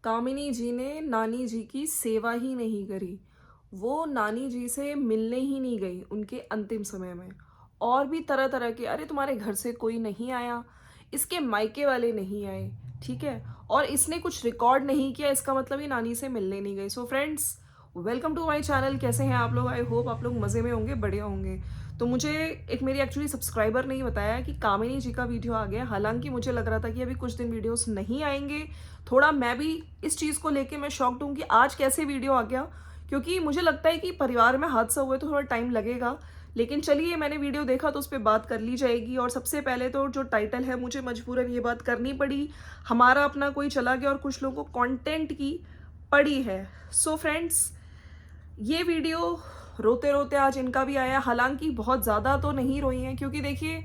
कामिनी जी ने नानी जी की सेवा ही नहीं करी। वो नानी जी से मिलने ही नहीं गई उनके अंतिम समय में। और भी तरह-तरह के अरे तुम्हारे घर से कोई नहीं आया, इसके मायके वाले नहीं आए, ठीक है? और इसने कुछ रिकॉर्ड नहीं किया इसका मतलब ये नानी से मिलने नहीं गई। So friends, welcome to my channel. कैसे हैं आप लोग? आई होप आप लोग मज़े में होंगे, बढ़िया होंगे। तो मुझे एक मेरी एक्चुअली सब्सक्राइबर ने ही बताया कि कामिनी जी का वीडियो आ गया। हालाँकि मुझे लग रहा था कि अभी कुछ दिन वीडियोज़ नहीं आएँगे। थोड़ा मैं भी इस चीज़ को लेके मैं शॉक्ड हूँ कि आज कैसे वीडियो आ गया, क्योंकि मुझे लगता है कि परिवार में हादसा हुए तो थोड़ा टाइम लगेगा। लेकिन चलिए, मैंने वीडियो देखा तो उस पे बात कर ली जाएगी। और सबसे पहले तो जो टाइटल है, मुझे मजबूरन ये बात करनी पड़ी, हमारा अपना कोई चला गया और कुछ लोगों को कंटेंट की पड़ी है। सो फ्रेंड्स, ये वीडियो रोते-रोते आज इनका भी आया। हालाँकि बहुत ज़्यादा तो नहीं रोई हैं, क्योंकि देखिए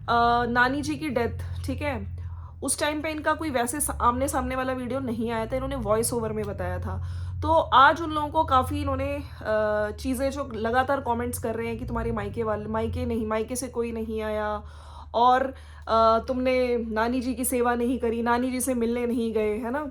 नानी जी की डेथ, ठीक है? उस टाइम पे इनका कोई वैसे आमने-सामने वाला वीडियो नहीं आया था, इन्होंने वॉइस ओवर में बताया था। तो आज उन लोगों को काफ़ी इन्होंने चीज़ें जो लगातार कमेंट्स कर रहे हैं कि तुम्हारे मायके नहीं, मायके से कोई नहीं आया, और तुमने नानी जी की सेवा नहीं करी, नानी जी से मिलने नहीं गए, है ना?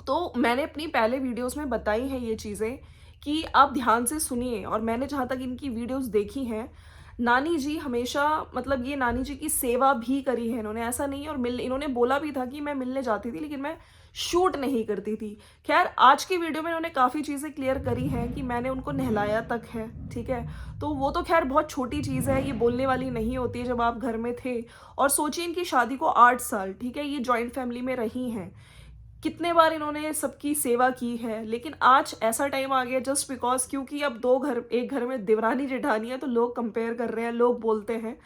तो मैंने अपनी पहले वीडियोस में बताई हैं ये चीज़ें कि आप ध्यान से सुनिए। और मैंने जहाँ तक इनकी वीडियोस देखी हैं, नानी जी हमेशा, मतलब ये नानी जी की सेवा भी करी है इन्होंने, ऐसा नहीं है। और मिल इन्होंने बोला भी था कि मैं मिलने जाती थी लेकिन मैं शूट नहीं करती थी। खैर, आज की वीडियो में इन्होंने काफ़ी चीज़ें क्लियर करी हैं कि मैंने उनको नहलाया तक है, ठीक है? तो वो तो खैर बहुत छोटी चीज़ है, ये बोलने वाली नहीं होती है जब आप घर में थे। और सोचिए, इनकी शादी को 8 साल, ठीक है? ये जॉइंट फैमिली में रही हैं, कितने बार इन्होंने सबकी सेवा की है। लेकिन आज ऐसा टाइम आ गया जस्ट बिकॉज, क्योंकि अब एक घर में देवरानी जेठानी है, तो लोग कंपेयर कर रहे हैं, लोग बोलते हैं।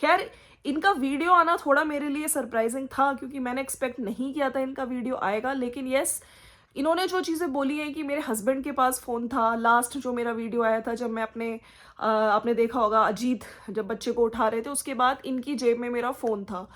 खैर, इनका वीडियो आना थोड़ा मेरे लिए सरप्राइजिंग था, क्योंकि मैंने एक्सपेक्ट नहीं किया था इनका वीडियो आएगा। लेकिन यस, इन्होंने जो चीज़ें बोली हैं कि मेरे हस्बैंड के पास फ़ोन था, लास्ट जो मेरा वीडियो आया था जब मैं आपने देखा होगा अजीत जब बच्चे को उठा रहे थे, उसके बाद इनकी जेब में मेरा फ़ोन था।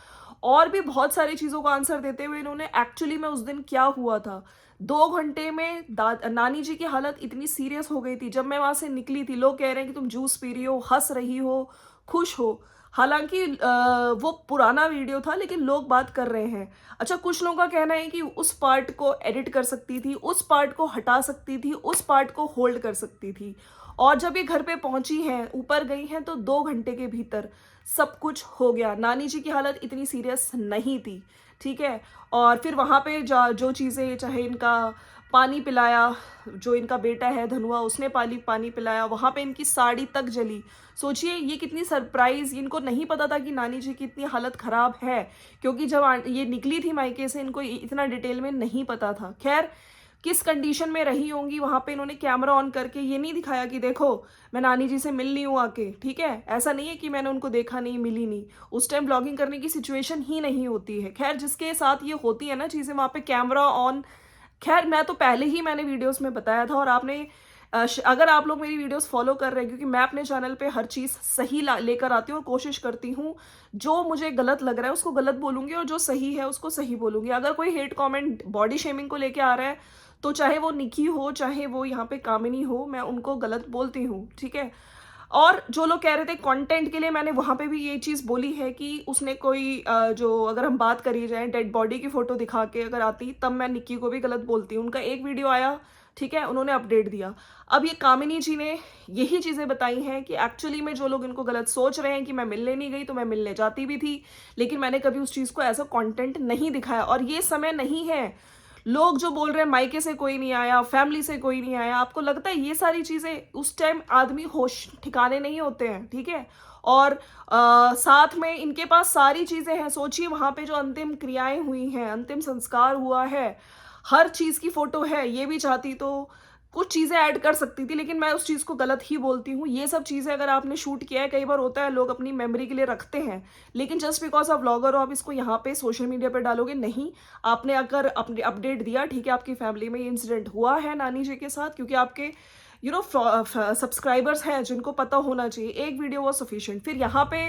और भी बहुत सारी चीज़ों का आंसर देते हुए इन्होंने एक्चुअली में उस दिन क्या हुआ था, 2 घंटे में नानी जी की हालत इतनी सीरियस हो गई थी। जब मैं वहां से निकली थी, लोग कह रहे हैं कि तुम जूस पी रही हो, हंस रही हो, खुश हो। हालांकि वो पुराना वीडियो था, लेकिन लोग बात कर रहे हैं। अच्छा, कुछ लोगों का कहना है कि उस पार्ट को एडिट कर सकती थी, उस पार्ट को हटा सकती थी, उस पार्ट को होल्ड कर सकती थी। और जब ये घर पे पहुंची हैं, ऊपर गई हैं, तो 2 घंटे के भीतर सब कुछ हो गया। नानी जी की हालत इतनी सीरियस नहीं थी, ठीक है? और फिर वहाँ पे जो चीज़ें, चाहे इनका पानी पिलाया, जो इनका बेटा है धनुआ, उसने पानी पिलाया, वहाँ पे इनकी साड़ी तक जली। सोचिए, ये कितनी सरप्राइज़, इनको नहीं पता था कि नानी जी की इतनी हालत ख़राब है, क्योंकि जब ये निकली थी मायके से, इनको इतना डिटेल में नहीं पता था। खैर, किस कंडीशन में रही होंगी, वहाँ पे इन्होंने कैमरा ऑन करके ये नहीं दिखाया कि देखो मैं नानी जी से मिल ली हूँ आके, ठीक है? ऐसा नहीं है कि मैंने उनको देखा नहीं, मिली नहीं। उस टाइम ब्लॉगिंग करने की सिचुएशन ही नहीं होती है। खैर, जिसके साथ ये होती है ना चीज़ें, वहाँ पे कैमरा ऑन। खैर, मैं तो पहले ही मैंने वीडियोस में बताया था। और आपने अगर आप लोग मेरी वीडियोस फॉलो कर रहे हैं, क्योंकि मैं अपने चैनल पे हर चीज़ सही लेकर आती हूँ और कोशिश करती हूँ, जो मुझे गलत लग रहा है उसको गलत बोलूँगी और जो सही है उसको सही बोलूँगी। अगर कोई हेट कमेंट बॉडी शेमिंग को लेके आ रहा है, तो चाहे वो निकी हो, चाहे वो यहाँ पे कामिनी हो, मैं उनको गलत बोलती हूँ, ठीक है? और जो लोग कह रहे थे कंटेंट के लिए, मैंने वहाँ पे भी ये चीज़ बोली है कि उसने कोई जो, अगर हम बात करी जाए डेड बॉडी की फ़ोटो दिखा के अगर आती, तब मैं निक्की को भी गलत बोलती हूँ। उनका एक वीडियो आया, ठीक है, उन्होंने अपडेट दिया। अब ये कामिनी जी ने यही चीज़ें बताई हैं कि एक्चुअली में जो लोग इनको गलत सोच रहे हैं कि मैं मिलने नहीं गई, तो मैं मिलने जाती भी थी, लेकिन मैंने कभी उस चीज़ को एज अ कंटेंट नहीं दिखाया। और ये समय नहीं है, लोग जो बोल रहे हैं मायके से कोई नहीं आया, फैमिली से कोई नहीं आया, आपको लगता है ये सारी चीज़ें, उस टाइम आदमी होश ठिकाने नहीं होते हैं, ठीक है? और साथ में इनके पास सारी चीज़ें हैं। सोचिए, वहाँ पे जो अंतिम क्रियाएं हुई हैं, अंतिम संस्कार हुआ है, हर चीज़ की फ़ोटो है। ये भी चाहती तो कुछ चीज़ें ऐड कर सकती थी, लेकिन मैं उस चीज़ को गलत ही बोलती हूँ। ये सब चीज़ें अगर आपने शूट किया है, कई बार होता है लोग अपनी मेमोरी के लिए रखते हैं, लेकिन जस्ट बिकॉज आप व्लॉगर हो, आप इसको यहाँ पे सोशल मीडिया पे डालोगे नहीं। आपने अगर अपने अपडेट दिया, ठीक है, आपकी फैमिली में ये इंसिडेंट हुआ है नानी जी के साथ, क्योंकि आपके सब्सक्राइबर्स हैं जिनको पता होना चाहिए, एक वीडियो वो सफिशिएंट। फिर यहाँ पे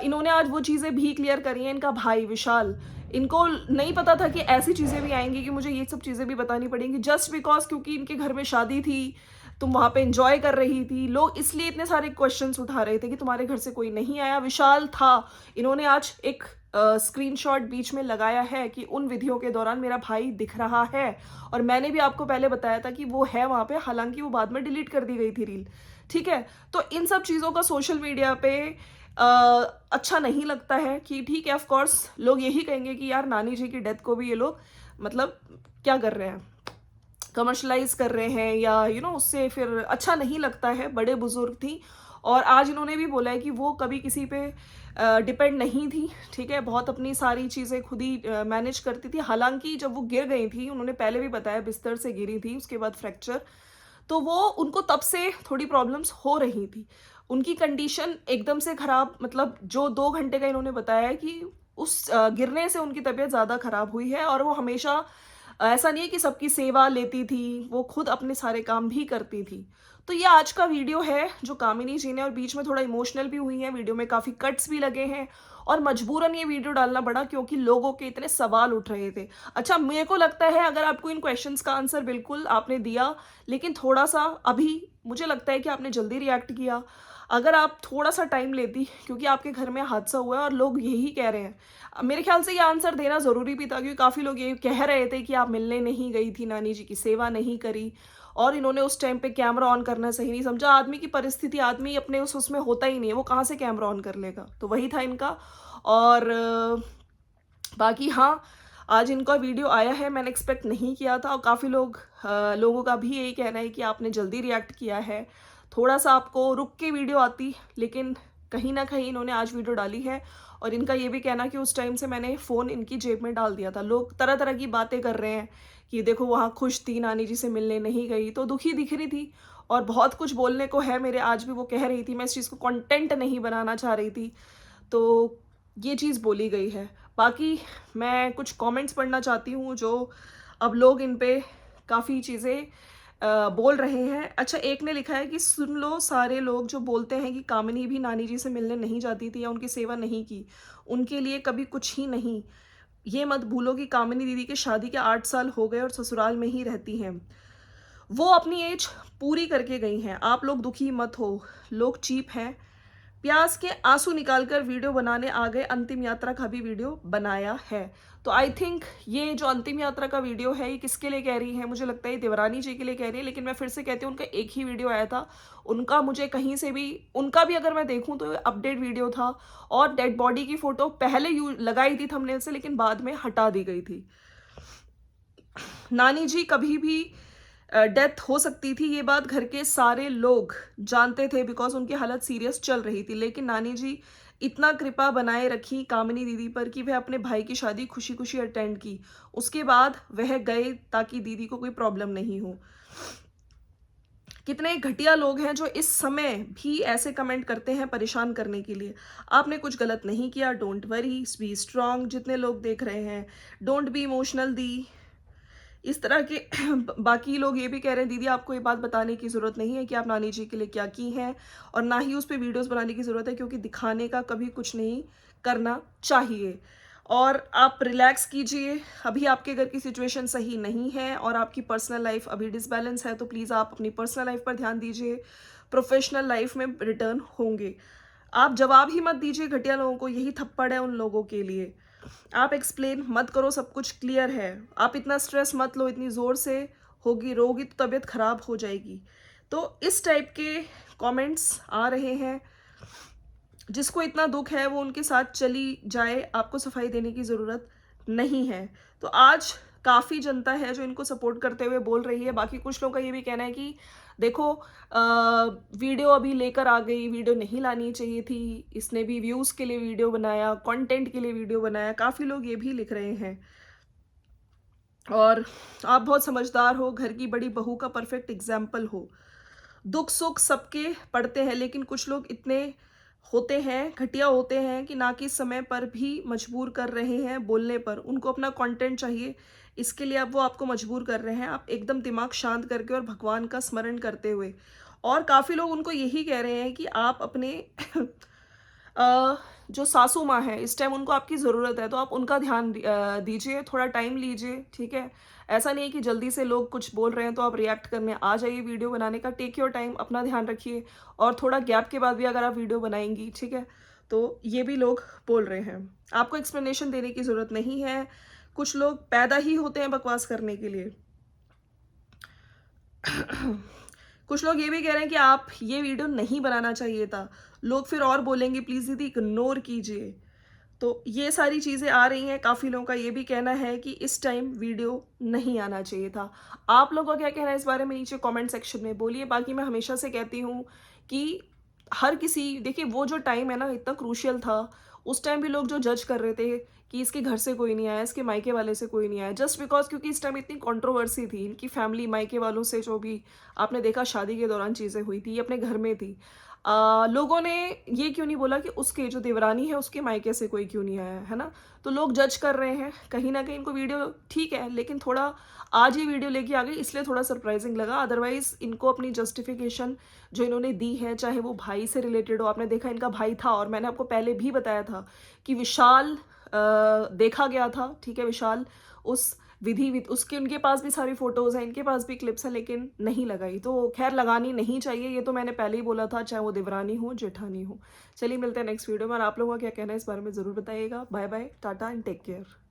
इन्होंने आज वो चीज़ें भी क्लियर करी हैं। इनका भाई विशाल, इनको नहीं पता था कि ऐसी चीज़ें भी आएंगी, कि मुझे ये सब चीज़ें भी बतानी पड़ेंगी, जस्ट बिकॉज क्योंकि इनके घर में शादी थी, तुम वहाँ पे एंजॉय कर रही थी। लोग इसलिए इतने सारे क्वेश्चंस उठा रहे थे कि तुम्हारे घर से कोई नहीं आया। विशाल था, इन्होंने आज एक स्क्रीनशॉट बीच में लगाया है कि उन विधियों के दौरान मेरा भाई दिख रहा है, और मैंने भी आपको पहले बताया था कि वो है वहाँ पे, हालांकि वो बाद में डिलीट कर दी गई थी रील। ठीक है, तो इन सब चीज़ों का सोशल मीडिया पे अ, अच्छा नहीं लगता है कि ठीक है, ऑफ कोर्स लोग यही कहेंगे कि यार नानी जी की डेथ को भी ये लोग मतलब क्या कर रहे हैं, कमर्शलाइज कर रहे हैं, या उससे फिर अच्छा नहीं लगता है। बड़े बुजुर्ग थी, और आज इन्होंने भी बोला है कि वो कभी किसी पे डिपेंड नहीं थी। ठीक है, बहुत अपनी सारी चीज़ें खुद ही मैनेज करती थी। हालांकि जब वो गिर गई थी, उन्होंने पहले भी बताया बिस्तर से गिरी थी, उसके बाद फ्रैक्चर, तो वो उनको तब से थोड़ी प्रॉब्लम्स हो रही थी। उनकी कंडीशन एकदम से खराब, मतलब जो 2 घंटे का इन्होंने बताया है कि उस गिरने से उनकी तबीयत ज़्यादा खराब हुई है। और वो हमेशा ऐसा नहीं है कि सबकी सेवा लेती थी, वो खुद अपने सारे काम भी करती थी। तो ये आज का वीडियो है जो कामिनी जी ने, और बीच में थोड़ा इमोशनल भी हुई है, वीडियो में काफ़ी कट्स भी लगे हैं, और मजबूरन ये वीडियो डालना पड़ा क्योंकि लोगों के इतने सवाल उठ रहे थे। अच्छा, मेरे को लगता है अगर आपको इन क्वेश्चंस का आंसर बिल्कुल आपने दिया, लेकिन थोड़ा सा अभी मुझे लगता है कि आपने जल्दी रिएक्ट किया। अगर आप थोड़ा सा टाइम लेती, क्योंकि आपके घर में हादसा हुआ है और लोग यही कह रहे हैं, मेरे ख्याल से ये आंसर देना ज़रूरी भी था, क्योंकि काफ़ी लोग ये कह रहे थे कि आप मिलने नहीं गई थी, नानी जी की सेवा नहीं करी, और इन्होंने उस टाइम पे कैमरा ऑन करना सही नहीं समझा। आदमी की परिस्थिति, आदमी अपने उसमें होता ही नहीं है, वो कहाँ से कैमरा ऑन कर लेगा, तो वही था इनका। और बाकी हाँ, आज इनका वीडियो आया है, मैंने एक्सपेक्ट नहीं किया था, और काफ़ी लोगों का भी यही कहना है कि आपने जल्दी रिएक्ट किया है, थोड़ा सा आपको रुक के वीडियो आती, लेकिन कहीं ना कहीं इन्होंने आज वीडियो डाली है। और इनका ये भी कहना कि उस टाइम से मैंने फ़ोन इनकी जेब में डाल दिया था। लोग तरह तरह की बातें कर रहे हैं कि देखो वहाँ खुश थी, नानी जी से मिलने नहीं गई, तो दुखी दिख रही थी, और बहुत कुछ बोलने को है मेरे, आज भी वो कह रही थी, मैं इस चीज़ को कंटेंट नहीं बनाना चाह रही थी, तो ये चीज़ बोली गई है। बाकी मैं कुछ कमेंट्स पढ़ना चाहती हूँ जो अब लोग इन पे काफ़ी चीज़ें बोल रहे हैं। अच्छा, एक ने लिखा है कि सुन लो, सारे लोग जो बोलते हैं कि कामिनी भी नानी जी से मिलने नहीं जाती थी या उनकी सेवा नहीं की, उनके लिए कभी कुछ ही नहीं। ये मत भूलो कि कामिनी दीदी की शादी के 8 साल हो गए और ससुराल में ही रहती हैं। वो अपनी एज पूरी करके गई हैं, आप लोग दुखी मत हो, लोग चीप हैं। प्यास के आंसू निकालकर वीडियो बनाने आ गए, अंतिम यात्रा का भी वीडियो बनाया है। तो आई थिंक ये जो अंतिम यात्रा का वीडियो है, ये किसके लिए कह रही है, मुझे लगता है ये देवरानी जी के लिए कह रही है। लेकिन मैं फिर से कहती हूँ, उनका एक ही वीडियो आया था, उनका मुझे कहीं से भी, उनका भी अगर मैं देखूँ तो अपडेट वीडियो था, और डेड बॉडी की फोटो पहले लगाई थी थंबनेल से, लेकिन बाद में हटा दी गई थी। नानी जी कभी भी डेथ हो सकती थी, ये बात घर के सारे लोग जानते थे, बिकॉज उनकी हालत सीरियस चल रही थी। लेकिन नानी जी इतना कृपा बनाए रखी कामिनी दीदी पर कि वह अपने भाई की शादी खुशी खुशी अटेंड की, उसके बाद वह गए ताकि दीदी को कोई प्रॉब्लम नहीं हो। कितने घटिया लोग हैं जो इस समय भी ऐसे कमेंट करते हैं परेशान करने के लिए। आपने कुछ गलत नहीं किया, डोंट वरी, बी स्ट्रांग। जितने लोग देख रहे हैं, डोंट बी इमोशनल दी, इस तरह के बाकी लोग ये भी कह रहे हैं, दीदी आपको ये बात बताने की ज़रूरत नहीं है कि आप नानी जी के लिए क्या की हैं, और ना ही उस पर वीडियोस बनाने की ज़रूरत है, क्योंकि दिखाने का कभी कुछ नहीं करना चाहिए। और आप रिलैक्स कीजिए, अभी आपके घर की सिचुएशन सही नहीं है, और आपकी पर्सनल लाइफ अभी डिसबैलेंस है, तो प्लीज़ आप अपनी पर्सनल लाइफ पर ध्यान दीजिए, प्रोफेशनल लाइफ में रिटर्न होंगे। आप जवाब ही मत दीजिए घटिया लोगों को, यही थप्पड़ है उन लोगों के लिए। आप एक्सप्लेन मत करो, सब कुछ क्लियर है। आप इतना स्ट्रेस मत लो, इतनी ज़ोर से रोगी तो तबीयत खराब हो जाएगी। तो इस टाइप के कमेंट्स आ रहे हैं। जिसको इतना दुख है वो उनके साथ चली जाए, आपको सफाई देने की ज़रूरत नहीं है। तो आज काफ़ी जनता है जो इनको सपोर्ट करते हुए बोल रही है। बाकी कुछ लोगों का ये भी कहना है कि देखो वीडियो अभी लेकर आ गई, वीडियो नहीं लानी चाहिए थी, इसने भी व्यूज़ के लिए वीडियो बनाया, कंटेंट के लिए वीडियो बनाया, काफ़ी लोग ये भी लिख रहे हैं। और आप बहुत समझदार हो, घर की बड़ी बहू का परफेक्ट एग्जाम्पल हो, दुख सुख सबके पड़ते हैं, लेकिन कुछ लोग इतने होते हैं, घटिया होते हैं कि ना कि समय पर भी मजबूर कर रहे हैं बोलने पर, उनको अपना कंटेंट चाहिए, इसके लिए अब वो आपको मजबूर कर रहे हैं। आप एकदम दिमाग शांत करके और भगवान का स्मरण करते हुए। और काफ़ी लोग उनको यही कह रहे हैं कि आप अपने जो सासू माँ है इस टाइम उनको आपकी ज़रूरत है, तो आप उनका ध्यान दीजिए, थोड़ा टाइम लीजिए, ठीक है? ऐसा नहीं है कि जल्दी से लोग कुछ बोल रहे हैं तो आप रिएक्ट करने आ जाइए वीडियो बनाने का। टेक योर टाइम, अपना ध्यान रखिए, और थोड़ा गैप के बाद भी अगर आप वीडियो बनाएँगी, ठीक है? तो ये भी लोग बोल रहे हैं। आपको एक्सप्लेनेशन देने की ज़रूरत नहीं है। कुछ लोग पैदा ही होते हैं बकवास करने के लिए। कुछ लोग ये भी कह रहे हैं कि आप ये वीडियो नहीं बनाना चाहिए था। लोग फिर और बोलेंगे प्लीज़ दीदी इग्नोर कीजिए। तो ये सारी चीज़ें आ रही हैं, काफ़ी लोगों का ये भी कहना है कि इस टाइम वीडियो नहीं आना चाहिए था। आप लोगों का क्या कहना है इस बारे में नीचे कमेंट सेक्शन में बोलिए। बाकी मैं हमेशा से कहती हूँ कि हर किसी, देखिए वो जो टाइम है ना इतना क्रूशियल था, उस टाइम भी लोग जो जज कर रहे थे कि इसके घर से कोई नहीं आया, इसके मायके वाले से कोई नहीं आया, जस्ट बिकॉज़ क्योंकि इस टाइम इतनी कंट्रोवर्सी थी, इनकी फैमिली मायके वालों से जो भी आपने देखा शादी के दौरान चीज़ें हुई थी, ये अपने घर में थी। लोगों ने ये क्यों नहीं बोला कि उसके जो देवरानी है उसके मायके से कोई क्यों नहीं आया, है ना? तो लोग जज कर रहे हैं, कहीं न कहीं इनको वीडियो ठीक है, लेकिन थोड़ा आज ये वीडियो लेके आ गई इसलिए थोड़ा सरप्राइज़िंग लगा, अदरवाइज़ इनको अपनी जस्टिफ़िकेशन जो इन्होंने दी है, चाहे वो भाई से रिलेटेड हो, आपने देखा इनका भाई था और मैंने आपको पहले भी बताया था कि विशाल देखा गया था, ठीक है? विशाल उस विधि विध उसके उनके पास भी सारी फ़ोटोज़ हैं, इनके पास भी क्लिप्स हैं, लेकिन नहीं लगाई। तो ख़ैर लगानी नहीं चाहिए, ये तो मैंने पहले ही बोला था, चाहे वो देवरानी हो, जेठानी हो। चलिए मिलते हैं नेक्स्ट वीडियो में, और आप लोगों का क्या कहना है इस बारे में ज़रूर बताइएगा। Bye bye, tata and take care.